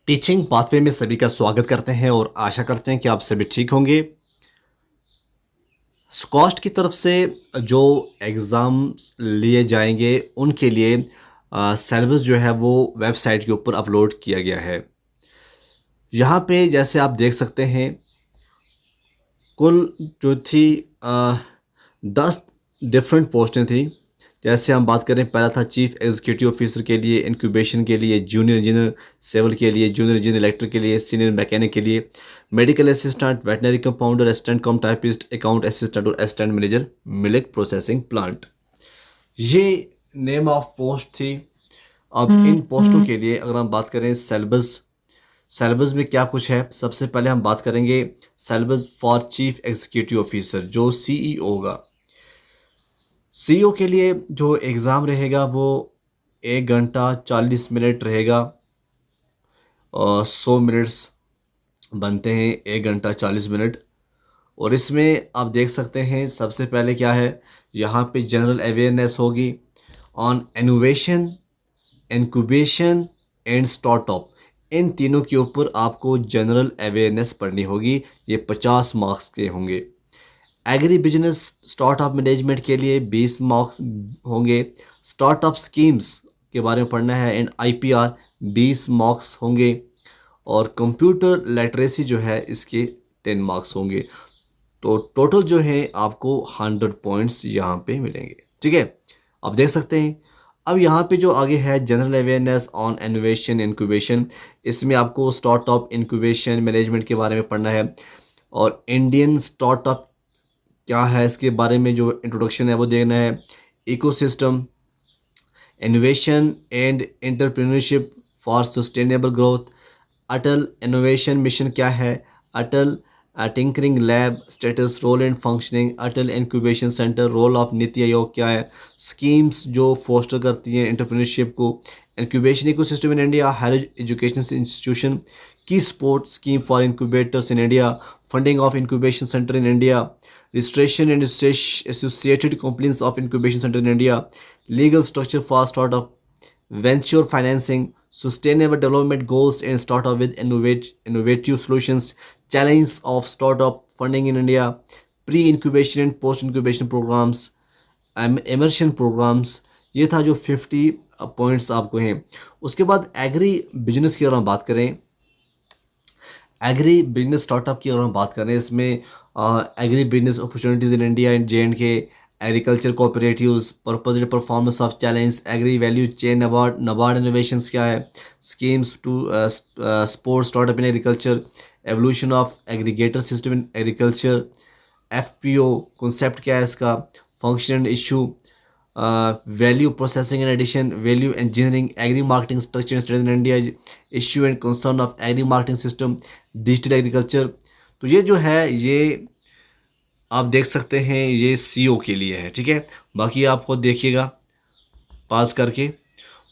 Teaching pathway में सभी का स्वागत करते हैं और आशा करते हैं कि आप सभी ठीक होंगे। स्कॉस्ट की तरफ से जो एग्ज़ाम्स लिए जाएंगे उनके लिए सिलेबस जो है वो वेबसाइट के ऊपर अपलोड किया गया है। यहाँ पे जैसे आप देख सकते हैं कुल जो थी 10 डिफरेंट पोस्टें थी। जैसे हम बात करें, पहला था चीफ एग्जीक्यूटिव ऑफिसर के लिए, इंक्यूबेशन के लिए, जूनियर इंजीनियर सिविल के लिए, जूनियर इंजीनियर इलेक्ट्रिक के लिए, सीनियर मैकेनिक के लिए, medical assistant, veterinary compounder, assistant cum typist, account assistant और assistant manager milk processing plant. ये नेम ऑफ पोस्ट थी। अब इन पोस्टों के लिए अगर हम बात करें सेलेबस में क्या कुछ है, सबसे पहले हम बात करेंगे syllabus for chief executive officer जो सीईओ होगा। सीईओ के लिए जो एग्ज़ाम रहेगा वो 1 घंटा 40 मिनट रहेगा और 100 मिनट्स बनते हैं 1 घंटा 40 मिनट। और इसमें आप देख सकते हैं सबसे पहले क्या है, यहाँ पे जनरल अवेयरनेस होगी on innovation, incubation and startup. इन तीनों के ऊपर आपको जनरल अवेयरनेस पढ़नी होगी। ये 50 मार्क्स के होंगे। एग्री बिजनेस स्टार्टअप मैनेजमेंट के लिए 20 मार्क्स होंगे। स्टार्टअप स्कीम्स के बारे में पढ़ना है एंड आईपीआर 20 मार्क्स होंगे। और कंप्यूटर लिटरेसी जो है इसके 10 मार्क्स होंगे। तो टोटल जो है आपको 100 पॉइंट्स यहाँ पे मिलेंगे। ठीक है, आप देख सकते हैं। अब यहाँ पे जो आगे है general awareness on innovation incubation, इसमें आपको स्टार्टअप इंक्यूबेशन मैनेजमेंट के बारे में पढ़ना है और इंडियन स्टार्टअप क्या है इसके बारे में जो इंट्रोडक्शन है वो देखना है। Ecosystem, innovation and entrepreneurship for sustainable growth, Atal innovation mission क्या है, Atal tinkering lab status, role and functioning, Atal incubation centre, role of NITI Aayog क्या है, स्कीम्स जो फोस्टर करती हैं एंटरप्रेन्योरशिप को, incubation ecosystem in India, higher education institution की support scheme for incubators in India, funding of incubation centre in India, registration and associated components of incubation center in India, legal structure for startup, venture financing, sustainable development goals and startup with innovative solutions, challenge of startup funding in India, pre-incubation and post-incubation programs, immersion programs। ये था जो 50 points आपको हैं। उसके बाद agri business की अगर हम बात करें, एग्री बिजनेस स्टार्टअप की अगर हम बात करें, इसमें agri business opportunities in India and J&K, agriculture cooperatives, purpose and performance of challenge, agri value chain, NABARD innovations क्या है, schemes to support startup in agriculture, evolution of aggregator system in agriculture, FPO concept क्या है इसका, function and issue, value processing and addition, value engineering, agri marketing structure in India, issue and concern of agri marketing system, digital agriculture. तो ये जो है ये आप देख सकते हैं ये सीओ के लिए है। ठीक है, बाकी आप खुद देखिएगा पास करके।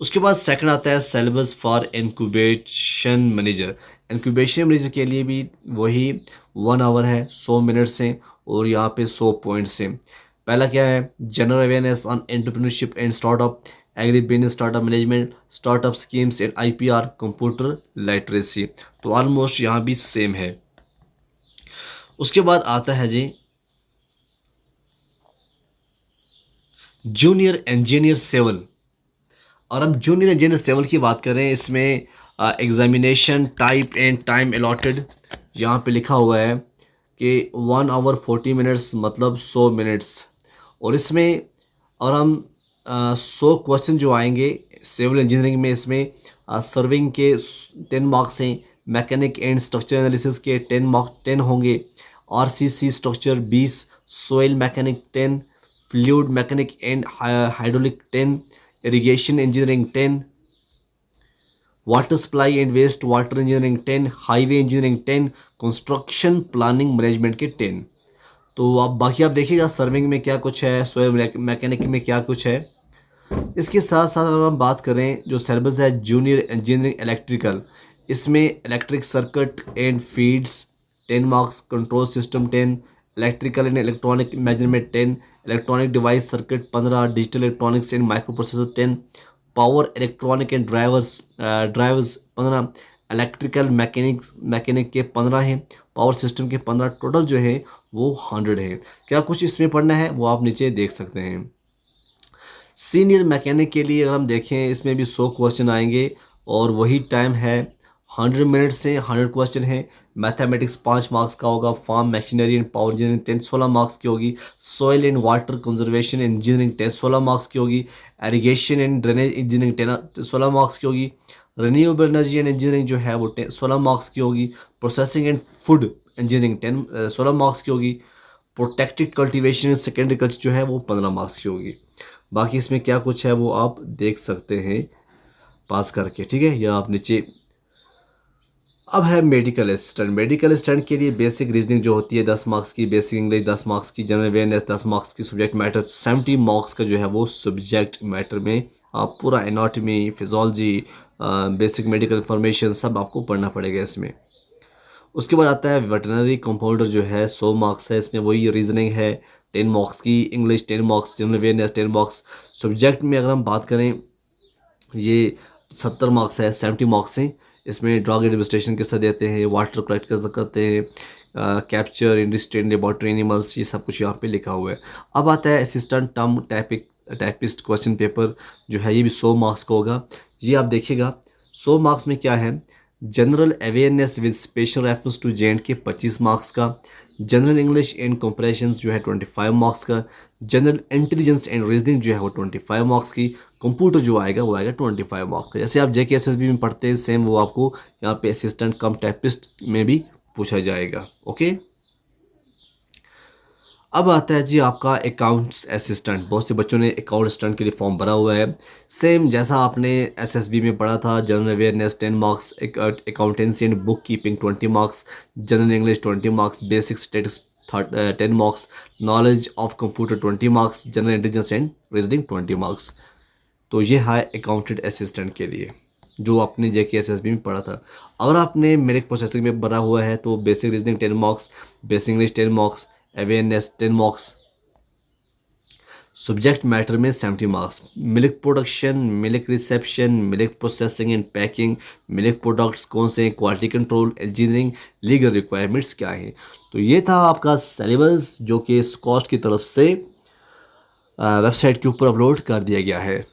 उसके बाद सेकंड आता है syllabus for incubation manager. Incubation manager के लिए भी वही 1 आवर है, 100 मिनट्स हैं और यहाँ पे 100 पॉइंट्स हैं। पहला क्या है, general awareness on entrepreneurship and startup, agri business startup management, startup schemes and IPR, computer literacy. तो ऑलमोस्ट यहाँ भी सेम है। उसके बाद आता है जी जूनियर इंजीनियर सिविल। और हम जूनियर इंजीनियर सिविल की बात करें, इसमें examination type and time allotted यहाँ पे लिखा हुआ है कि 1 आवर 40 मिनट्स मतलब 100 मिनट्स। और इसमें और हम 100 क्वेश्चन जो आएंगे सिविल इंजीनियरिंग में, इसमें सर्विंग के 10 मार्क्स हैं, मैकेनिक एंड स्ट्रक्चर एनालिसिस के 10 होंगे, RCC structure 20, soil mechanic 10, fluid mechanic and hydraulic 10, irrigation engineering 10, water supply and waste water engineering 10, highway engineering 10, construction planning management के 10। तो अब बाकी आप देखिएगा सर्विंग में क्या कुछ है, सोइल मैकेनिक में क्या कुछ है। इसके साथ साथ अगर हम बात करें जो सिलेबस है जूनियर इंजीनियरिंग इलेक्ट्रिकल, इसमें electric circuit and feeds 10 marks, control system 10, electrical and electronic measurement 10, electronic device circuit 15, digital electronics and micro processor 10, power electronic and drivers 15, electrical mechanic के 15 हैं, पावर सिस्टम के 15, total जो है वो 100 है। क्या कुछ इसमें पढ़ना है वो आप नीचे देख सकते हैं। सीनियर मैकेनिक के लिए अगर हम देखें इसमें भी 100 क्वेश्चन आएंगे और वही टाइम है 100 मिनट से 100 क्वेश्चन है। मैथमेटिक्स 5 मार्क्स का होगा। Farm machinery and power engineering 10 16 marks की होगी। Soil and water conservation engineering 10 16 marks की होगी। Irrigation and drainage engineering 16 marks की होगी। रिन्यूएबल एनर्जी एंड इंजीनियरिंग जो है वो 16 मार्क्स की होगी। Processing and food engineering 16 marks की होगी। प्रोटेक्टेड कल्टीवेशन सेकेंडरी कल्चर जो है वो 15 मार्क्स की होगी। बाकी इसमें क्या कुछ है वो आप देख सकते हैं पास करके, ठीक है, या आप नीचे। अब है मेडिकल असिस्टेंट। मेडिकल असिस्टेंट के लिए बेसिक रीजनिंग जो होती है 10 मार्क्स की, बेसिक इंग्लिश 10 मार्क्स की, जनरल अवेयरनेस 10 मार्क्स की, सब्जेक्ट मैटर 70 मार्क्स का जो है वो सब्जेक्ट मैटर में आप पूरा anatomy, physiology, basic medical information सब आपको पढ़ना पड़ेगा इसमें। उसके बाद आता है वेटरनरी कंपाउंडर जो है 100 मार्क्स है, इसमें वही रीजनिंग है 10 मार्क्स की, English 10 marks, general awareness 10 marks. Subject में अगर हम बात करें ये 70 मार्क्स है, 70 मार्क्स हैं। इसमें ड्रग एडमिनिस्ट्रेशन किस तरह देते हैं, वाटर कलेक्ट करते हैं, कैप्चर इंडस्ट्री लेबॉर्ट्री एनिमल्स, ये सब कुछ यहाँ पे लिखा हुआ है। अब आता है assistant term typist question paper जो है, ये भी 100 मार्क्स का होगा। ये आप देखिएगा 100 मार्क्स में क्या है, general awareness with special reference to J&K 25 marks का, जनरल इंग्लिश एंड कंप्रेशंस जो है 25 मार्क्स का, जनरल इंटेलिजेंस एंड रीजनिंग जो है वो 25 मार्क्स की, कंप्यूटर जो आएगा वो आएगा 25 मार्क्स का। जैसे आप JKSSB में पढ़ते हैं सेम वो आपको यहाँ पे असिस्टेंट कम टाइपिस्ट में भी पूछा जाएगा। ओके, अब आता है जी आपका अकाउंट्स असिस्टेंट। बहुत से बच्चों ने अकाउंट असिस्टेंट के लिए फॉर्म भरा हुआ है, सेम जैसा आपने SSB में पढ़ा था। General awareness 10 marks, accountancy and book keeping 20 marks, general English 20 marks, basic statistics 10 marks, knowledge of computer 20 marks, general intelligence and reasoning 20 marks. तो ये है अकाउंटेंट असिस्टेंट के लिए जो आपने JKSSB में पढ़ा था। अगर आपने मेरिट प्रोसेसिंग में भरा हुआ है तो basic reasoning 10 marks, basic English 10 marks, awareness 10 marks, subject matter में 70 marks, milk production, milk reception, milk processing and packing, milk products कौन से, quality control, engineering, legal requirements क्या हैं। तो ये था आपका सिलेबस जो कि स्कॉस्ट की तरफ से वेबसाइट के ऊपर अपलोड कर दिया गया है।